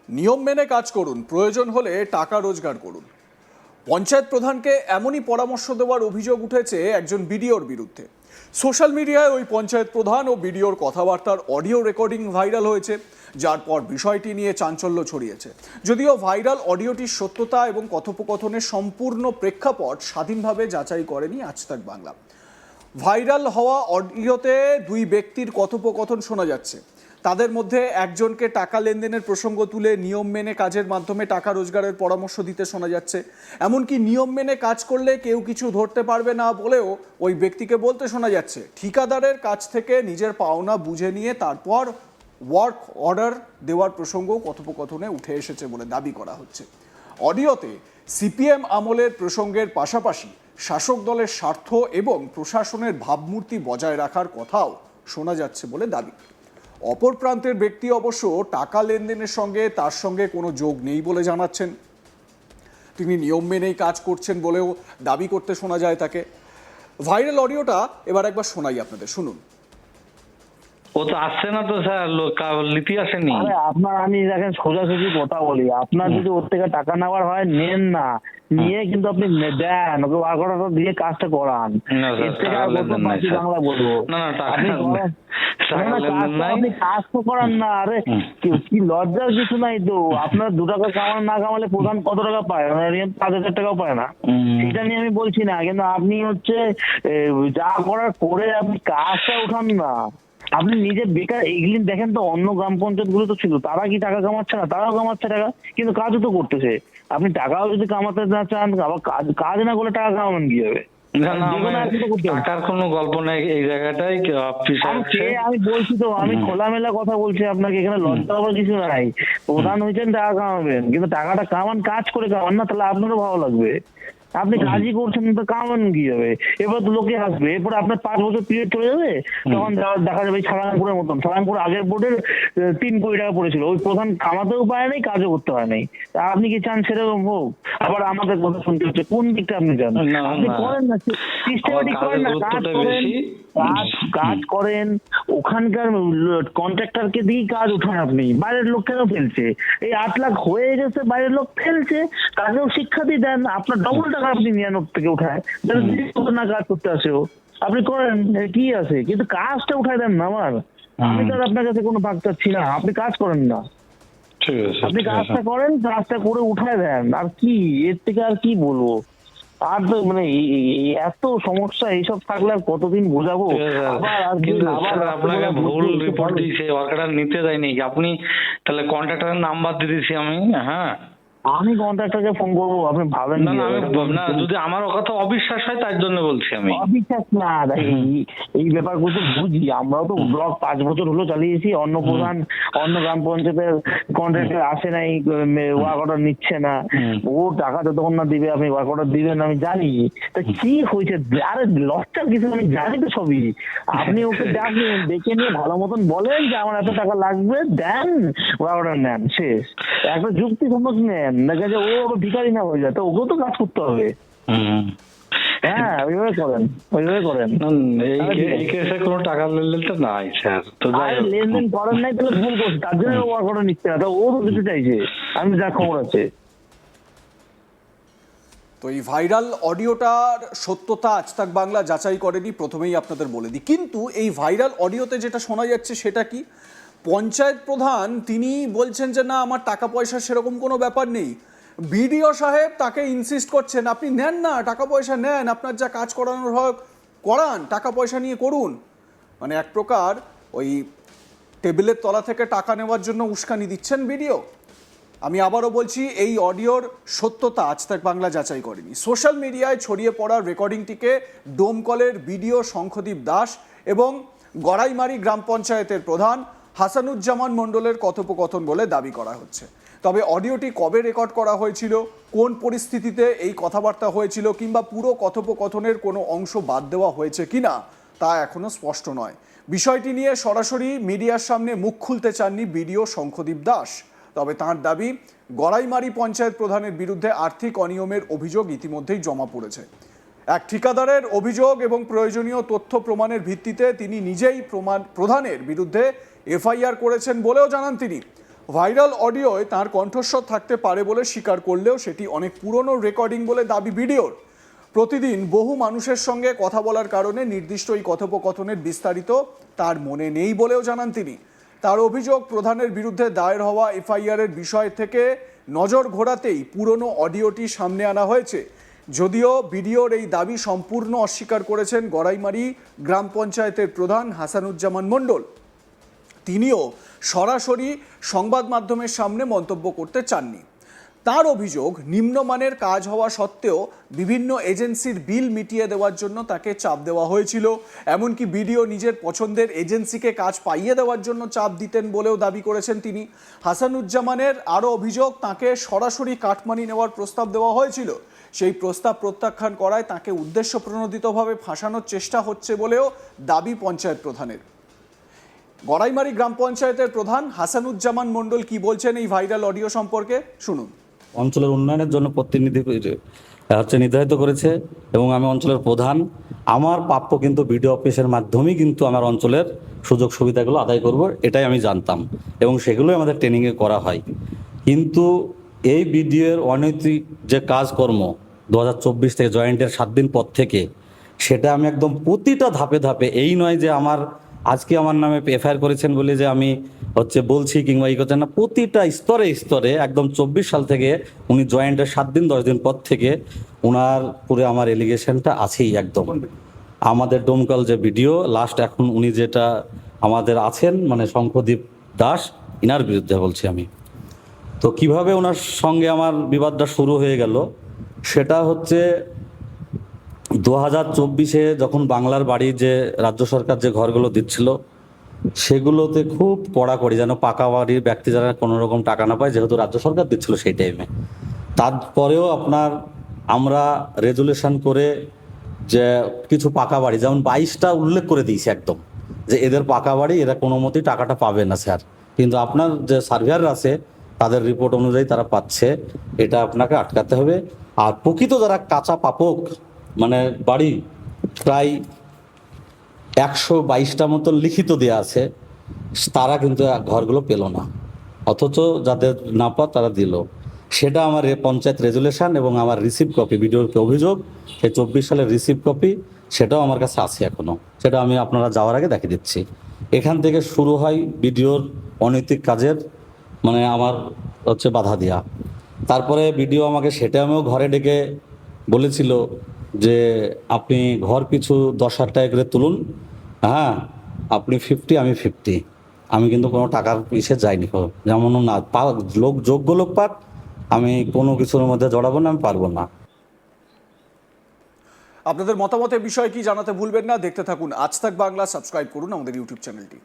নিয়ম মেনে কাজ করুন, প্রয়োজন হলে টাকা রোজগার করুন। পঞ্চায়েত প্রধানকে এমনই পরামর্শ দেওয়ার অভিযোগ উঠেছে একজন বিডিওর বিরুদ্ধে। সোশ্যাল মিডিয়ায় ওই পঞ্চায়েত প্রধান ও বিডিওর কথাবার্তার অডিও রেকর্ডিং ভাইরাল হয়েছে, যার পর বিষয়টি নিয়ে চাঞ্চল্য ছড়িয়েছে। যদিও ভাইরাল অডিওটির সত্যতা এবং কথোপকথনের সম্পূর্ণ প্রেক্ষাপট স্বাধীনভাবে যাচাই করেনি আজ তাক বাংলা। ভাইরাল হওয়া অডিওতে দুই ব্যক্তির কথোপকথন শোনা যাচ্ছে। তাদের মধ্যে একজনকে টাকা লেনদেনের প্রসঙ্গ তুলে নিয়ম মেনে কাজের মাধ্যমে টাকা রোজগারের পরামর্শ দিতে শোনা যাচ্ছে। এমনকি নিয়ম মেনে কাজ করলে কেউ কিছু ধরতে পারবে না বলেও ওই ব্যক্তিকে বলতে শোনা যাচ্ছে। ঠিকাদারের কাছ থেকে নিজের পাওনা বুঝে নিয়ে তারপর ওয়ার্ক অর্ডার দেওয়ার প্রসঙ্গ কথোপকথনে উঠে এসেছে বলে দাবি করা হচ্ছে। অডিওতে সিপিএম আমলের প্রসঙ্গের পাশাপাশি শাসক দলের স্বার্থ এবং প্রশাসনের ভাবমূর্তি বজায় রাখার কথাও শোনা যাচ্ছে বলে দাবি। অপর প্রান্তের ব্যক্তি অবশ্য টাকা লেনদেনের সঙ্গে তার সঙ্গে কোনো যোগ নেই বলে জানাচ্ছেন। তিনি নিয়ম মেনেই কাজ করছেন বলেও দাবি করতে শোনা যায় তাকে। ভাইরাল অডিওটা এবার একবার শোনাই আপনাদের, শুনুন। ও তো আসছে না তো স্যার, লিপি আসেনি। আরে আপনার, আমি দেখেন সোজাসুজি কথা বলি, আপনার যদি ওর থেকে টাকা নেওয়ার হয় নেন না, নিয়ে কিন্তু আপনি দেন, ওকে ওয়ার্কআউট দিয়ে কাজটা করান। এর থেকে আর কত বাকি বাংলা বলবো? আপনি আপনি কাজ তো করান না। আরে কি লজ্জার কিছু নাই তো। আপনার 2 টাকা কামান না কামালে প্রধান কত টাকা পায়? 5,000 টাকাও পায় না। সেটা নিয়ে আমি বলছি না, কিন্তু আপনি হচ্ছে যা করার করে আপনি কাজটা উঠান না। আপনি নিজে বেকার এইগুলি দেখেন তো, অন্য গ্রাম পঞ্চায়েত গুলো তো ছিল, তারা কি টাকা কামাচ্ছে না? তারাও কামাচ্ছে টাকা, কিন্তু কাজও তো করতেছে। আপনি টাকাও যদি কামাতে না চান, আবার কাজ না করলে টাকা কামাবেন কি হবে? টাকার কোনো গল্প নেই এই জায়গাটাই। আমি বলছি তো, আমি খোলামেলা কথা বলছি আপনাকে, এখানে লজ্জা হওয়ার কিছু নাই। প্রধান হয়েছেন, টাকা কামাবেন, কিন্তু টাকাটা কামান, কাজ করে কামান না, তাহলে আপনারও ভালো লাগবে। আপনি কাজই করছেন তো কামান কি হবে? এবার তো লোকে আসবে, এরপরে আপনার 5 বছর পিরিয়ড চলে যাবে, তখন দেখা যাবে সারাংপুরের মতন। সারাংপুর আগের বোর্ডের 3 কোটি টাকা পড়েছিল, ওই প্রধান কামাতেও পায় নাই, কাজও করতে হয় নাই। আপনি কি চান সেরকম হোক? আবার আমাদের কথা শুনতে হচ্ছে, কোন দিকটা আপনি চান? আপনি করেন না, সিস্টেমেটিক করেন না, কাজ করেন। ওখানকার কন্ট্রাক্টরকে দিয়ে কাজ উঠান। আপনি বাইরের লোক কেন ফেলছে? এই 8 লাখ হয়ে গেছে, বাইরের লোক ফেলছে, তাকেও শিক্ষা দিয়ে দেন। আপনার ডবল টাকা আপনি নিয়ে থেকে উঠায় না কাজ করতে আসেও আপনি করেন, কি আছে? কিন্তু কাজটা উঠায় দেন না। আমি তো আপনার কাছে কোনো ভাগ চাচ্ছি না, আপনি কাজ করেন না। আপনি কাজটা করেন, কাজটা করে উঠায় দেন। আর কি, এর থেকে আর কি বলবো? আর তো মানে এত সমস্যা, এইসব থাকলে আর কতদিন বোঝাবো? আপনাকে ভুল রিপোর্ট দিয়েছে, ওয়ার্কার নিতে যায়নি। আপনি তাহলে কন্ট্রাক্টরের নাম্বার দিয়ে দিয়েছি আমি। হ্যাঁ, আমি কন্ট্রাক্টরকে ফোন করবো, আপনি ভাবেন না? না, যদি আমার কথা অবিশ্বাস হয় তার জন্য বলছি আমি। অবিশ্বাস না, এই ব্যাপারগুলো তো বুঝি। আমরাও তো ব্লক 5 বছর হলো চালিয়েছি। অন্য গ্রাম পঞ্চায়েতের কন্ট্রাক্টর আসে নাই, ওয়ার্ক অর্ডার নিচ্ছে না। ও টাকা যতক্ষণ না দিবে আপনি ওয়ার্ক অর্ডার দিবেন, আমি জানি। তা কি হয়েছে? আরে লসটার কিছু আমি জানি তো সবই। আপনি ওকে ডাকেন, ডেকে নিয়ে ভালো মতন বলেন যে আমার এত টাকা লাগবে, দেন, ওয়ার্ক অর্ডার নেন, শেষ। একটা যুক্তি সম্মত নেন, দেখা যায় ও আবার ভিখারি না হয়ে যায়, তো ওকেও তো কাজ করতে হবে। হ্যাঁ, ওইভাবে করেন। এই কেসে কোনো টাকা লেনদেনটা নাই স্যার। তো লেনদেন করেন নাই, তাহলে ভুল করছে, তার জন্য ওয়ার্ক অর্ডার নিচ্ছে না। ও তো দিতে চাইছে, আমি যা খবর আছে। তো এই ভাইরাল অডিওটার সত্যতা আজ তাক বাংলা যাচাই করেনি, প্রথমেই আপনাদের বলে দিই। কিন্তু এই ভাইরাল অডিওতে যেটা শোনা যাচ্ছে সেটা কি? পঞ্চায়েত প্রধান তিনি বলছেন যে না, আমার টাকা পয়সা সেরকম কোনো ব্যাপার নেই। বিডিও সাহেব তাকে ইনসিস্ট করছেন, আপনি নেন না, টাকা পয়সা নেন, আপনার যা কাজ করানোর হয় করান, টাকা পয়সা নিয়ে করুন। মানে এক প্রকার ওই টেবিলের তলা থেকে টাকা নেওয়ার জন্য উস্কানি দিচ্ছেন বিডিও। আমি আবারও বলছি, এই অডিওর সত্যতা আজ তাক বাংলা যাচাই করেনি। সোশ্যাল মিডিয়ায় ছড়িয়ে পড়া রেকর্ডিংটিকে ডোমকলের বিডিও শঙ্খদীপ দাস এবং গড়াইমারি গ্রাম পঞ্চায়েতের প্রধান হাসানুজ্জামান মণ্ডলের কথোপকথন বলে দাবি করা হচ্ছে। তবে অডিওটি কবে রেকর্ড করা হয়েছিল, কোন পরিস্থিতিতে এই কথাবার্তা হয়েছিল, কিংবা পুরো কথোপকথনের কোনো অংশ বাদ দেওয়া হয়েছে কিনা তা এখনও স্পষ্ট নয়। বিষয়টি নিয়ে সরাসরি মিডিয়ার সামনে মুখ খুলতে চাননি বিডিও শঙ্খদীপ দাস। তবে তাঁর দাবি, গড়াইমারি পঞ্চায়েত প্রধানের বিরুদ্ধে আর্থিক অনিয়মের অভিযোগ ইতিমধ্যেই জমা পড়েছে। এক ঠিকাদারের অভিযোগ এবং প্রয়োজনীয় তথ্য প্রমাণের ভিত্তিতে তিনি নিজেই প্রধানের বিরুদ্ধে এফআইআর করেছেন বলেও জানান তিনি। ভাইরাল অডিওয় তার কণ্ঠস্বর থাকতে পারে বলে স্বীকার করলেও সেটি অনেক পুরনো রেকর্ডিং বলে দাবি ভিডিওর। প্রতিদিন বহু মানুষের সঙ্গে কথা বলার কারণে নির্দিষ্ট এই কথোপকথনের বিস্তারিত তার মনে নেই বলেও জানান তিনি। তার অভিযোগ, প্রধানের বিরুদ্ধে দায়ের হওয়া এফআইআর এর বিষয় থেকে নজর ঘোরাতেই পুরনো অডিওটি সামনে আনা হয়েছে। যদিও ভিডিওর এই দাবি সম্পূর্ণ অস্বীকার করেছেন গড়াইমারি গ্রাম পঞ্চায়েতের প্রধান হাসানুজ্জামান মণ্ডল। তিনিও সরাসরি সংবাদ মাধ্যমের সামনে মন্তব্য করতে চাননি। তার অভিযোগ, নিম্নমানের কাজ হওয়া সত্ত্বেও বিভিন্ন এজেন্সির বিল মিটিয়ে দেওয়ার জন্য তাকে চাপ দেওয়া হয়েছিল। এমনকি ভিডিও নিজের পছন্দের এজেন্সিকে কাজ পাইয়ে দেওয়ার জন্য চাপ দিতেন বলেও দাবি করেছেন তিনি। হাসানুজ্জামানের আরও অভিযোগ, তাকে সরাসরি কাটমানি নেওয়ার প্রস্তাব দেওয়া হয়েছিল। সেই প্রস্তাব প্রত্যাখ্যান করায় তাকে উদ্দেশ্যপ্রণোদিতভাবে ফাঁসানোর চেষ্টা হচ্ছে বলেও দাবি পঞ্চায়েত প্রধানের। গড়াইমারি গ্রাম পঞ্চায়েতের প্রধান হাসানুজ্জামান মণ্ডল কি বলছেন এই ভাইরাল অডিও সম্পর্কে শুনুন। অঞ্চলের উন্নয়নের জন্য প্রতিনিধি নির্ধারিত করেছে এবং আমি অঞ্চলের প্রধান। আমার প্রাপ্য কিন্তু বিডিও অফিসের মাধ্যমেই কিন্তু আমার অঞ্চলের সুযোগ সুবিধাগুলো আদায় করব, এটাই আমি জানতাম এবং সেগুলোই আমাদের ট্রেনিংয়ে করা হয়। কিন্তু এই বিডিওর অনৈতিক যে কাজকর্ম 2024 থেকে জয়েন্টের 7 দিন পর থেকে, সেটা আমি একদম প্রতিটা ধাপে ধাপে, এই নয় যে আজকে আমার নামে এফআইআর করেছেন বলে যে আমি বলছি কিংবা ই করছেন না, প্রতিটা স্তরে স্তরে একদম 24 সাল থেকে উনি জয়েন্টের 7 দিন 10 দিন পর থেকে ওনার পুরো আমার এলিগেশনটা আছেই। একদম আমাদের ডোমকল যে ভিডিও লাস্ট এখন উনি যেটা আমাদের আছেন শঙ্খদীপ দাস, ইনার বিরুদ্ধে বলছি আমি। তো কিভাবে ওনার সঙ্গে আমার বিবাদটা শুরু হয়ে গেল, সেটা হচ্ছে 2024-এ যখন বাংলার বাড়ি যে রাজ্য সরকার যে ঘরগুলো দিচ্ছিল, সেগুলোতে খুব কড়াকড়ি যেন পাকা বাড়ির ব্যক্তি যারা কোনো রকম টাকা না পায়, যেহেতু রাজ্য সরকার দিচ্ছিল সেই টাইমে। তারপরেও আমরা রেজুলেশন করে যে কিছু পাকা বাড়ি, যেমন 22টা উল্লেখ করে দিয়েছি একদম, যে এদের পাকা বাড়ি, এরা কোনো মতেই টাকাটা পাবে না স্যার। কিন্তু আপনার যে সার্ভেয়ার আছে তাদের রিপোর্ট অনুযায়ী তারা পাচ্ছে, এটা আপনাকে আটকাতে হবে। আর প্রকৃত যারা কাঁচা পাপক বাড়ি প্রায় 122টা মতো লিখিত দেওয়া আছে, তারা কিন্তু ঘরগুলো পেল না, অথচ যাদের না পাওয়া তারা দিল। সেটা আমার পঞ্চায়েত রেজুলেশন এবং আমার রিসিভ কপি, ভিডিওর এই 24 সালের রিসিভ কপি, সেটাও আমার কাছে আছে এখনো। সেটা আমি আপনারা যাওয়ার আগে দেখিয়ে দিচ্ছি। এখান থেকে শুরু হয় ভিডিওর অনৈতিক কাজের আমার বাধা দেওয়া। তারপরে ভিডিও আমাকে সেটা আমিও ঘরে ডেকে বলেছিল যে আপনি ঘর পিছু 10,000 টাকা করে তুলুন, হ্যাঁ আপনি 50 আমি 50। আমি কিন্তু কোনো টাকার পিছে যাইনি, যেমন না যোগ্য লোক পাক, আমি কোনো কিছুর মধ্যে জড়াবো না, আমি পারবো না। আপনাদের মতামতের বিষয় কি জানাতে ভুলবেন না। দেখতে থাকুন আজ তাক বাংলা, সাবস্ক্রাইব করুন আমাদের ইউটিউব চ্যানেলটি।